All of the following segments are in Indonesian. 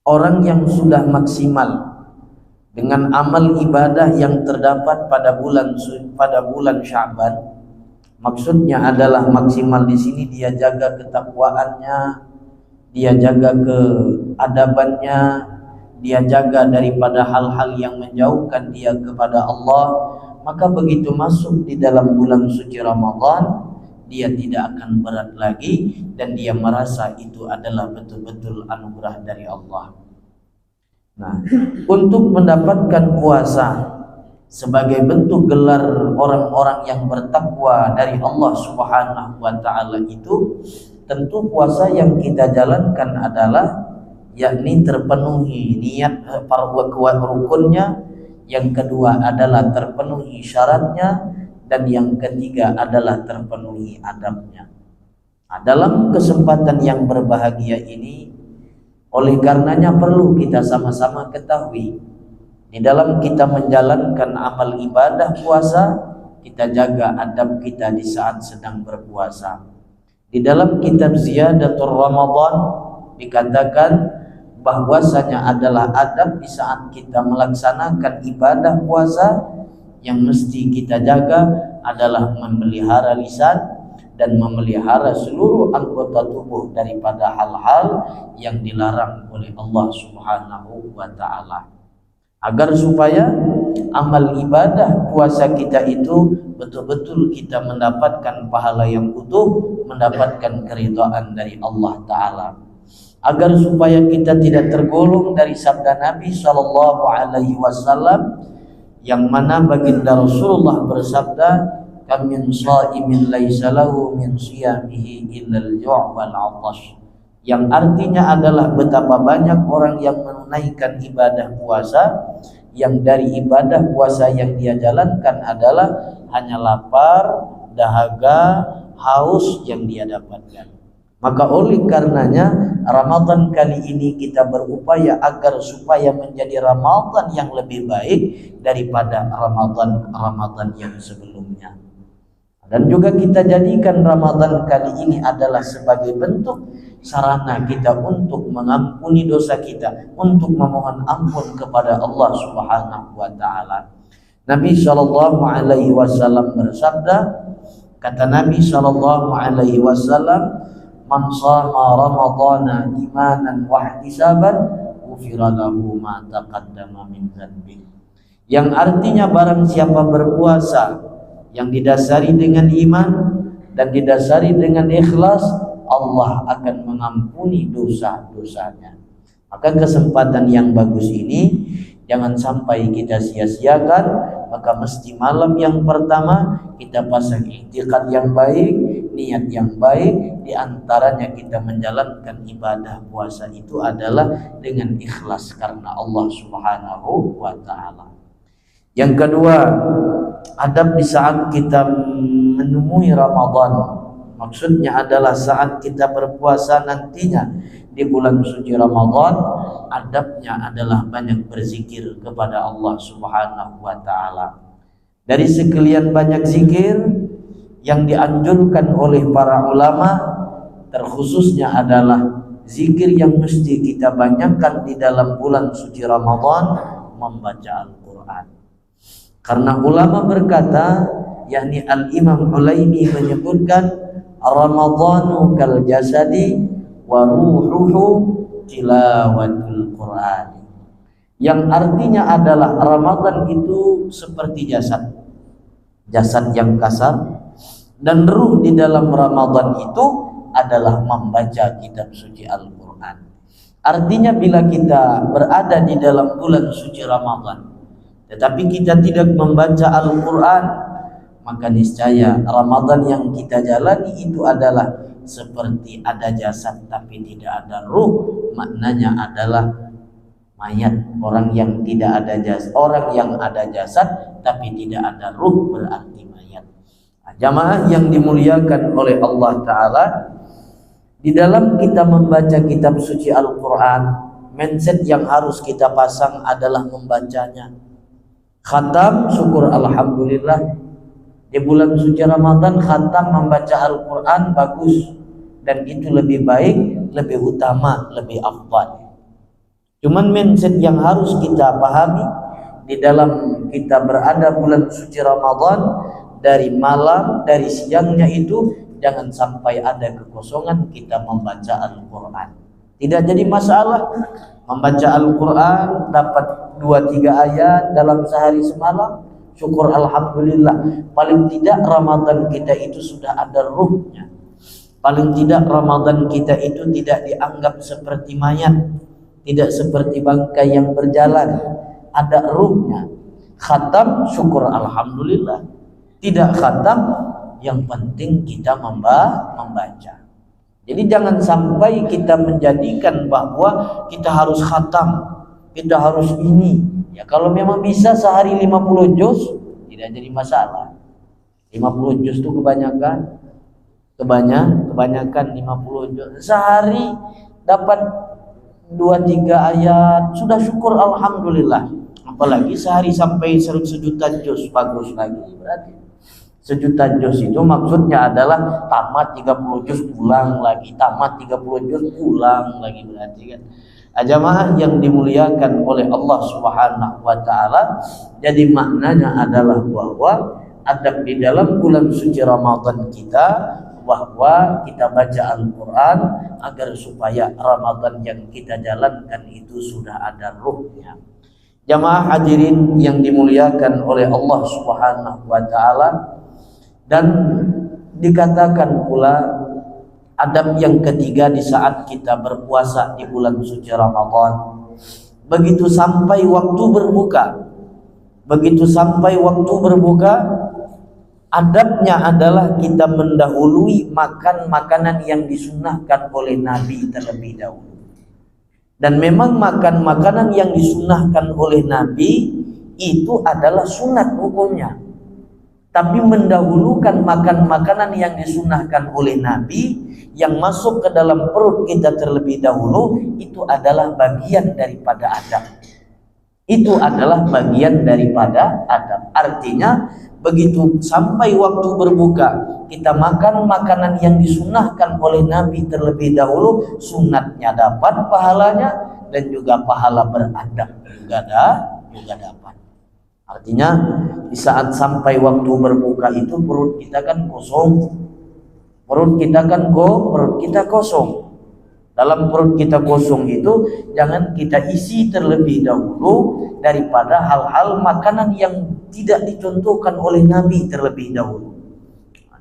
orang yang sudah maksimal dengan amal ibadah yang terdapat pada bulan Sya'ban. Maksudnya adalah maksimal di sini dia jaga ketakwaannya, dia jaga keadabannya, dia jaga daripada hal-hal yang menjauhkan dia kepada Allah. Maka begitu masuk di dalam bulan suci Ramadan, dia tidak akan berat lagi dan dia merasa itu adalah betul-betul anugerah dari Allah. Nah, untuk mendapatkan puasa sebagai bentuk gelar orang-orang yang bertakwa dari Allah Subhanahu wa taala itu, tentu puasa yang kita jalankan adalah yakni terpenuhi niat rukunnya, yang kedua adalah terpenuhi syaratnya, dan yang ketiga adalah terpenuhi adabnya. Nah, dalam kesempatan yang berbahagia ini, oleh karenanya perlu kita sama-sama ketahui, di dalam kita menjalankan amal ibadah puasa, kita jaga adab kita di saat sedang berpuasa. Di dalam kitab Ziyadatul Ramadan dikatakan bahwasanya adalah adab di saat kita melaksanakan ibadah puasa yang mesti kita jaga adalah memelihara lisan dan memelihara seluruh anggota tubuh daripada hal-hal yang dilarang oleh Allah Subhanahu wa taala, agar supaya amal ibadah puasa kita itu betul-betul kita mendapatkan pahala yang utuh, mendapatkan keridhaan dari Allah taala, agar supaya kita tidak tergolong dari sabda Nabi sallallahu alaihi wasallam yang mana baginda Rasulullah bersabda, kam min shaimin laisa lahu min siyamihi illal ju' wal 'atash, yang artinya adalah betapa banyak orang yang menunaikan ibadah puasa yang dari ibadah puasa yang dia jalankan adalah hanya lapar, dahaga, haus yang dia dapatkan. Maka oleh karenanya Ramadan kali ini kita berupaya agar supaya menjadi Ramadan yang lebih baik daripada Ramadan yang sebelumnya. Dan juga kita jadikan Ramadan kali ini adalah sebagai bentuk sarana kita untuk mengampuni dosa kita, untuk memohon ampun kepada Allah Subhanahu wa taala. Nabi sallallahu alaihi wasallam bersabda, kata Nabi sallallahu alaihi wasallam, man shama ramadhana imanan wa ihtisaban ghufira lahu ma taqaddama min dzanbi. Yang artinya barang siapa berpuasa yang didasari dengan iman dan didasari dengan ikhlas, Allah akan mengampuni dosa-dosanya. Maka kesempatan yang bagus ini jangan sampai kita sia-siakan. Maka mesti malam yang pertama kita pasang i'tiqad yang baik, niat yang baik. Di antaranya kita menjalankan ibadah puasa itu adalah dengan ikhlas karena Allah Subhanahu wa taala. Yang kedua, adab di saat kita menemui Ramadan. Maksudnya adalah saat kita berpuasa nantinya di bulan suci Ramadan, adabnya adalah banyak berzikir kepada Allah Subhanahu wa taala. Dari sekalian banyak zikir yang dianjurkan oleh para ulama, terkhususnya adalah zikir yang mesti kita banyakkan di dalam bulan suci Ramadan, membaca Al-Quran. Karena ulama berkata, yakni Al-Imam Hulaimi menyebutkan, Ramadhanu kal jasadi wa ruhuhu tilawatul Quran, yang artinya adalah Ramadan itu seperti jasad yang kasar, dan ruh di dalam Ramadan itu adalah membaca kitab suci Al-Quran. Artinya bila kita berada di dalam bulan suci Ramadan tetapi kita tidak membaca Al-Quran, maka niscaya Ramadan yang kita jalani itu adalah seperti ada jasad tapi tidak ada ruh. Maknanya adalah mayat, orang yang tidak ada jasad, orang yang ada jasad tapi tidak ada ruh berarti mayat. Nah, jamaah yang dimuliakan oleh Allah Ta'ala, di dalam kita membaca kitab suci Al-Quran, mindset yang harus kita pasang adalah membacanya. Khatam, syukur alhamdulillah. Di bulan suci Ramadan khatam membaca Al-Quran bagus, dan itu lebih baik, lebih utama, lebih afdal. Cuman mindset yang harus kita pahami di dalam kita berada bulan suci Ramadan, dari malam, dari siangnya itu jangan sampai ada kekosongan kita membaca Al-Quran. Tidak jadi masalah membaca Al-Quran dapat 2-3 ayat dalam sehari semalam, syukur alhamdulillah. Paling tidak Ramadan kita itu sudah ada ruhnya. Paling tidak Ramadan kita itu tidak dianggap seperti mayat, tidak seperti bangkai yang berjalan, ada ruhnya. Khatam syukur alhamdulillah, tidak khatam yang penting kita membaca. Jadi jangan sampai kita menjadikan bahwa kita harus khatam, kita harus ini. Ya kalau memang bisa sehari 50 juz tidak jadi masalah. 50 juz itu kebanyakan 50 juz. Sehari dapat 2-3 ayat sudah syukur alhamdulillah. Apalagi sehari sampai 1 juta juz, bagus lagi berarti. 1 juta juz itu maksudnya adalah tamat 30 juz pulang lagi, tamat 30 juz pulang lagi, berarti kan. Jamaah yang dimuliakan oleh Allah Subhanahu wa taala, jadi maknanya adalah bahwa adab di dalam bulan suci Ramadan kita, bahwa kita baca Al-Quran agar supaya Ramadan yang kita jalankan itu sudah ada ruhnya. Jamaah hadirin yang dimuliakan oleh Allah Subhanahu wa taala, dan dikatakan pula adab yang ketiga di saat kita berpuasa di bulan suci Ramadan, begitu sampai waktu berbuka, adabnya adalah kita mendahului makan makanan yang disunnahkan oleh Nabi terlebih dahulu. Dan memang makan makanan yang disunnahkan oleh Nabi itu adalah sunat hukumnya. Tapi mendahulukan makan makanan yang disunnahkan oleh Nabi yang masuk ke dalam perut kita terlebih dahulu, itu adalah bagian daripada adab. Itu adalah bagian daripada adab. Artinya begitu sampai waktu berbuka, kita makan makanan yang disunnahkan oleh Nabi terlebih dahulu, sunatnya dapat pahalanya, dan juga pahala beradab juga dapat. Artinya di saat sampai waktu berbuka itu perut kita kan kosong. Perut kita kosong. Dalam perut kita kosong itu jangan kita isi terlebih dahulu daripada hal-hal makanan yang tidak dicontohkan oleh Nabi terlebih dahulu.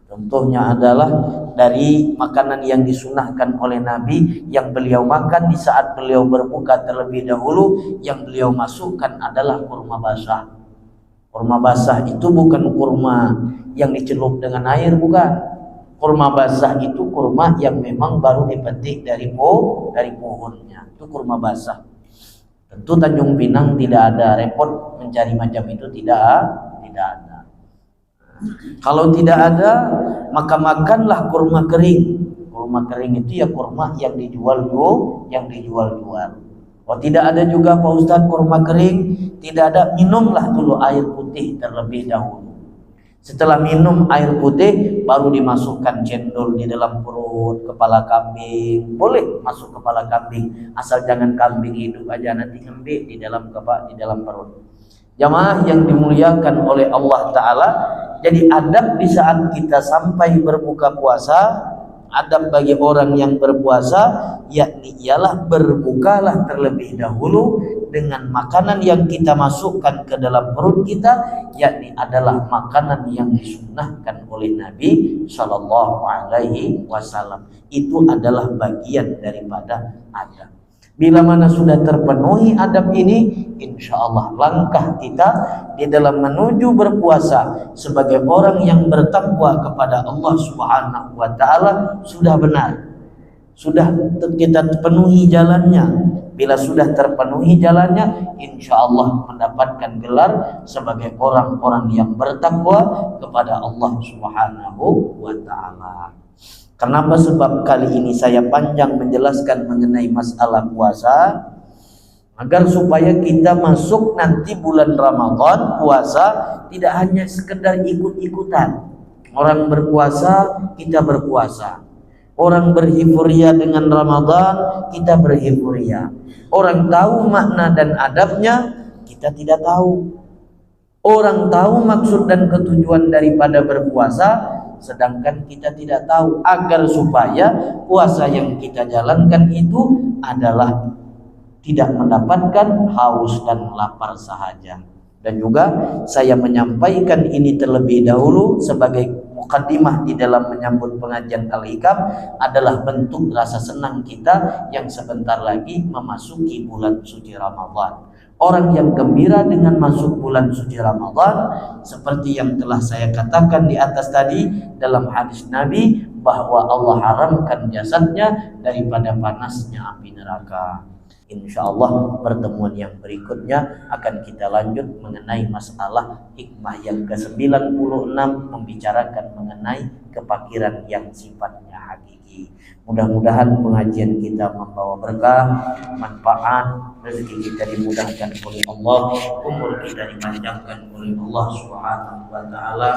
Contohnya adalah dari makanan yang disunahkan oleh Nabi yang beliau makan di saat beliau berbuka terlebih dahulu, yang beliau masukkan adalah kurma basah. Kurma basah itu bukan kurma yang dicelup dengan air, bukan. Kurma basah itu kurma yang memang baru dipetik dari pohonnya. Itu kurma basah. Tentu Tanjung Pinang tidak ada repot mencari macam itu, tidak ada. Kalau tidak ada, maka makanlah kurma kering. Kurma kering itu ya kurma yang dijual-jual. Oh tidak ada juga Pak Ustadz kurma kering, tidak ada, minumlah dulu air putih terlebih dahulu. Setelah minum air putih baru dimasukkan cendol di dalam perut, kepala kambing. Boleh masuk kepala kambing, asal jangan kambing hidup aja, nanti ngembik di dalam perut. Jamaah yang dimuliakan oleh Allah Ta'ala, jadi adab di saat kita sampai berbuka puasa, adab bagi orang yang berpuasa yakni ialah berbukalah terlebih dahulu dengan makanan yang kita masukkan ke dalam perut kita, yakni adalah makanan yang disunnahkan oleh Nabi Shallallahu Alaihi Wasallam. Itu adalah bagian daripada adab. Bila mana sudah terpenuhi adab ini, insya Allah langkah kita di dalam menuju berpuasa sebagai orang yang bertakwa kepada Allah Subhanahu wa Ta'ala sudah benar. Sudah kita penuhi jalannya. Bila sudah terpenuhi jalannya, insya Allah mendapatkan gelar sebagai orang-orang yang bertakwa kepada Allah Subhanahu wa Ta'ala. Kenapa? Sebab kali ini saya panjang menjelaskan mengenai masalah puasa, agar supaya kita masuk nanti bulan Ramadan puasa tidak hanya sekedar ikut-ikutan. Orang berpuasa, kita berpuasa. Orang berhifuria dengan Ramadan, kita berhifuria. Orang tahu makna dan adabnya, kita tidak tahu. Orang tahu maksud dan ketujuan daripada berpuasa, sedangkan kita tidak tahu, agar supaya puasa yang kita jalankan itu adalah tidak mendapatkan haus dan lapar sahaja. Dan juga saya menyampaikan ini terlebih dahulu sebagai mukaddimah di dalam menyambut pengajian Al-Hikam adalah bentuk rasa senang kita yang sebentar lagi memasuki bulan suci Ramadan. Orang yang gembira dengan masuk bulan suci Ramadan, seperti yang telah saya katakan di atas tadi dalam hadis Nabi, bahwa Allah haramkan jasadnya daripada panasnya api neraka. Insya Allah pertemuan yang berikutnya akan kita lanjut mengenai masalah hikmah yang ke-96, membicarakan mengenai kepakiran yang sifatnya hakiki. Mudah-mudahan pengajian kita membawa berkah, manfaat, rezeki kita dimudahkan oleh Allah, umur kita dipanjangkan oleh Allah Subhanahu wa taala,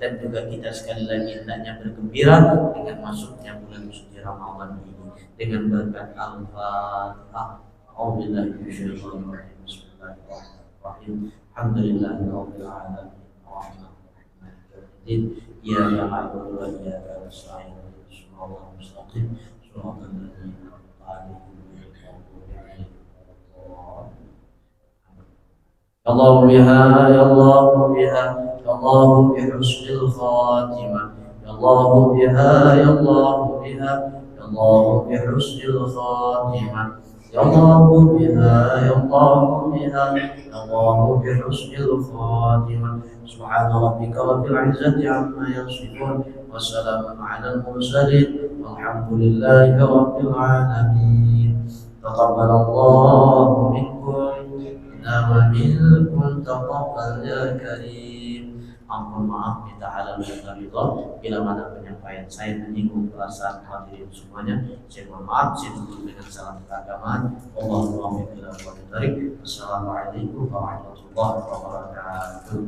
dan juga kita sekali lagi hendaknya bergembira dengan masuknya bulan suci Ramadan ini dengan berkat Al-Fatihah. A'udzubillahi minasyaitonir rajim. Bismillahirrahmanirrahim. Alhamdulillahirabbil alamin. Arrahmanirrahim. Iyyaka na'budu wa iyyaka nasta'in. Shiratal mustaqim. Shiratal ladzina an'amta 'alaihim ghairil maghdubi 'alaihim waladdallin. Allahu biha ya Allahu biha ya Allahu bi husnil khatimah. Ya Allahu biha ya Allahu biha ya Allahu bi husnil khatimah. Ya Allah biha, ya Allah biha, ya Allah bihusnil khatimah. Subhana rabbika rabbil izzati amma yasifun, wa salamun alal mursalin, walhamdulillahi rabbil alamin. Taqabbalallahu minkum, inna wa minkum taqabbal ya karim. Ampun maaf minta halal dan ridha bila mana penyampaian saya menyinggung perasaan hadirin semuanya. Saya mohon maaf, saya tutup dengan salam keagamaan. Wassalamualaikum warahmatullahi wabarakatuh.